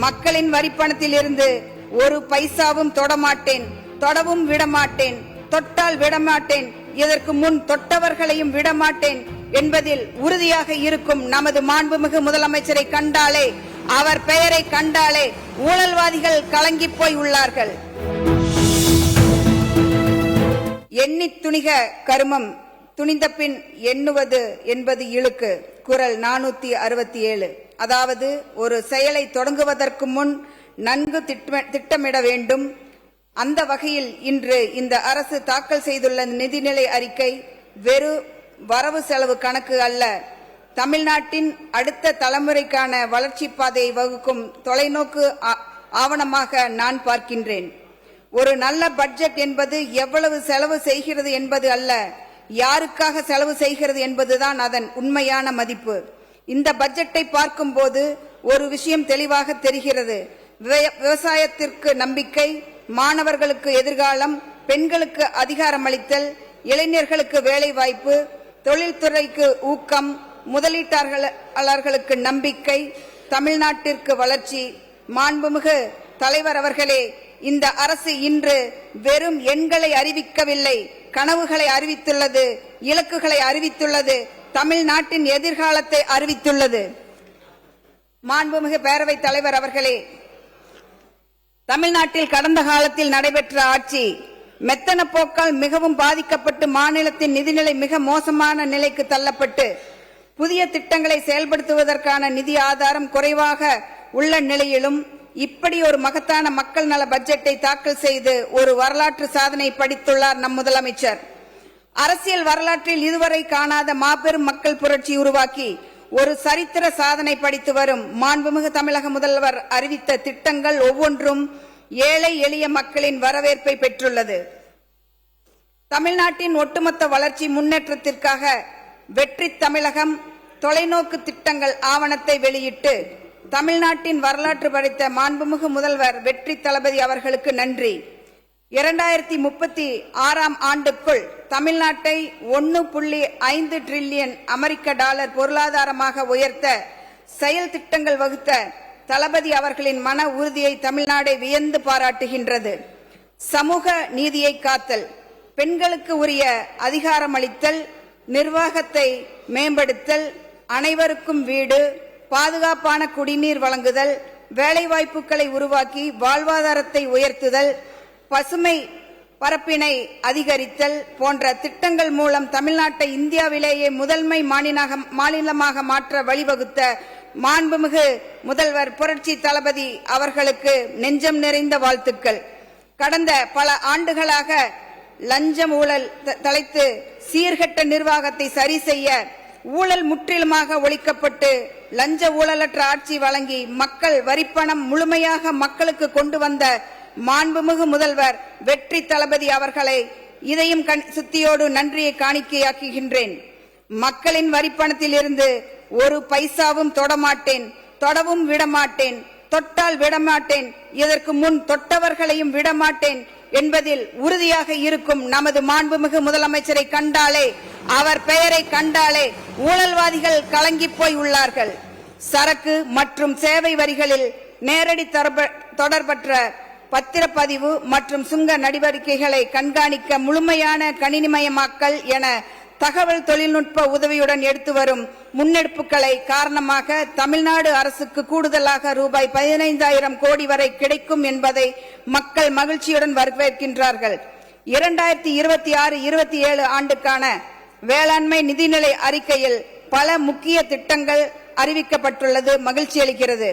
மக்களின் வரிப்பணத்தில் இருந்து ஒரு பைசாவும் தொடமாட்டேன், தொடவும் விடமாட்டேன், தொட்டால் விடமாட்டேன், இதற்கு முன் தொட்டவர்களையும் விடமாட்டேன் என்பதில் உறுதியாக இருக்கும் நமது மாண்புமிகு முதலமைச்சரை கண்டாலே, அவர் பெயரை கண்டாலே ஊழல்வாதிகள் கலங்கி போய் உள்ளார்கள். எண்ணி துணிக கருமம், துணிந்த பின் எண்ணுவது என்பது இழுக்கு. குறள் 467. அதாவது ஒரு செயலை தொடங்குவதற்கு முன் நன்கு திட்டமிட வேண்டும். அந்த வகையில் இன்று இந்த அரசு தாக்கல் செய்துள்ள நிதிநிலை அறிக்கை வெறு வரவு செலவு கணக்கு அல்ல, தமிழ்நாட்டின் அடுத்த தலைமுறைக்கான வளர்ச்சி பாதையை வகுக்கும் தொலைநோக்கு ஆவணமாக நான் பார்க்கின்றேன். ஒரு நல்ல பட்ஜெட் என்பது எவ்வளவு செலவு செய்கிறது என்பது அல்ல, யாருக்காக செலவு செய்கிறது என்பதுதான் அதன் உண்மையான மதிப்பு. இந்த பட்ஜெட்டை பார்க்கும்போது ஒரு விஷயம் தெளிவாக தெரிகிறது. விவசாயத்திற்கு நம்பிக்கை, மாணவர்களுக்கு எதிர்காலம், பெண்களுக்கு அதிகாரமளித்தல், இளைஞர்களுக்கு வேலைவாய்ப்பு, தொழில்துறைக்கு ஊக்கம், முதலீட்டாளர்களுக்கு நம்பிக்கை, தமிழ்நாட்டிற்கு வளர்ச்சி. மாண்புமிகு தலைவர் அவர்களே, இந்த அரசு இன்று வெறும் எண்களை அறிவிக்கவில்லை, கனவுகளை அறிவித்துள்ளது, இலக்குகளை அறிவித்துள்ளது, தமிழ்நாட்டின் எதிர்காலத்தை அறிவித்துள்ளது. மாண்புமிகு பேரவைத் தலைவர் அவர்களே, தமிழ்நாட்டில் கடந்த காலத்தில் நடைபெற்ற ஆட்சி மெத்தன போக்கால் மிகவும் பாதிக்கப்பட்டு மாநிலத்தின் நிதிநிலை மிக மோசமான நிலைக்கு தள்ளப்பட்டு புதிய திட்டங்களை செயல்படுத்துவதற்கான நிதி ஆதாரம் குறைவாக உள்ள நிலையிலும் இப்படி ஒரு மகத்தான மக்கள் நல பட்ஜெட்டை தாக்கல் செய்து ஒரு வரலாற்று சாதனை படைத்துள்ளார் நம் முதலமைச்சர். அரசியல் வரலாற்றில் இதுவரை காணாத மாபெரும் மக்கள் புரட்சி உருவாக்கி ஒரு சரித்திர சாதனை படைத்து வரும் மாண்புமிகு தமிழக முதல்வர் அறிவித்த திட்டங்கள் ஒவ்வொன்றும் ஏழை எளிய மக்களின் வரவேற்பை பெற்றுள்ளது. தமிழ்நாட்டின் ஒட்டுமொத்த வளர்ச்சி முன்னேற்றத்திற்காக வெற்றி தமிழகம் தொலைநோக்கு திட்டங்கள் ஆவணத்தை வெளியிட்டு தமிழ்நாட்டின் வரலாற்று படைத்த மாண்புமிகு முதல்வர் வெற்றி தளபதி அவர்களுக்கு நன்றி. 2036 ஆண்டுக்குள் தமிழ்நாட்டை 1.5 டிரில்லியன் அமெரிக்க டாலர் பொருளாதாரமாக உயர்த்த செயல் திட்டங்கள் வகுத்த தளபதி அவர்களின் மன உறுதியை தமிழ்நாடே வியந்து பாராட்டுகின்றது. சமூக நீதியை காத்தல், பெண்களுக்கு உரிய அதிகாரமளித்தல், நிர்வாகத்தை மேம்படுத்தல், அனைவருக்கும் வீடு, பாதுகாப்பான குடிநீர் வழங்குதல், வேலைவாய்ப்புகளை உருவாக்கி வாழ்வாதாரத்தை உயர்த்துதல், பசுமை பரப்பினை அதிகரித்தல் போன்ற திட்டங்கள் மூலம் தமிழ்நாட்டை இந்தியாவிலேயே முதன்மை மாநிலமாக மாற்ற வழிவகுத்த மாண்புமிகு முதல்வர் புரட்சி தளபதி அவர்களுக்கு நெஞ்சம் நிறைந்த வாழ்த்துக்கள். கடந்த பல ஆண்டுகளாக லஞ்சம் ஊழல் தலைத்து சீர்கெட்ட நிர்வாகத்தை சரி செய்ய ஊழல் முற்றிலுமாக ஒழிக்கப்பட்டு லஞ்ச ஊழலற்ற ஆட்சி வழங்கி மக்கள் வரிப்பணம் முழுமையாக மக்களுக்கு கொண்டு வந்த மாண்புமிகு முதல்வர் வெற்றி தளபதி அவர்களை இதையும் சுத்தியோடு நன்றியை காணிக்கையாக்குகின்றேன். மக்களின் வரிப்பணத்தில் இருந்து ஒரு பைசாவும் தொடமாட்டேன், தொடவும் விடமாட்டேன், தொட்டால் விடமாட்டேன், இதற்கு முன் தொட்டவர்களையும் விடமாட்டேன் என்பதில் உறுதியாக இருக்கும் நமது மாண்புமிகு முதலமைச்சரை கண்டாலே, அவர் பெயரை கண்டாலே ஊழல்வாதிகள் கலங்கி போய் உள்ளார்கள். சரக்கு மற்றும் சேவை வரிகளில் நேரடி தொடர்பற்ற பத்திரப்பதிவு மற்றும் சுங்க நடவடிக்கைகளை கண்காணிக்க முழுமையான கணினிமயமாக்கல் என தகவல் தொழில்நுட்ப உதவியுடன் எடுத்து வரும் முன்னெடுப்புகளை காரணமாக தமிழ்நாடு அரசுக்கு கூடுதலாக ரூபாய் 15,000 கோடி வரை கிடைக்கும் என்பதை மக்கள் மகிழ்ச்சியுடன் வரவேற்கின்றார்கள். 2026-27 ஆண்டுக்கான வேளாண்மை நிதிநிலை அறிக்கையில் பல முக்கிய திட்டங்கள் அறிவிக்கப்பட்டுள்ளது மகிழ்ச்சி அளிக்கிறது.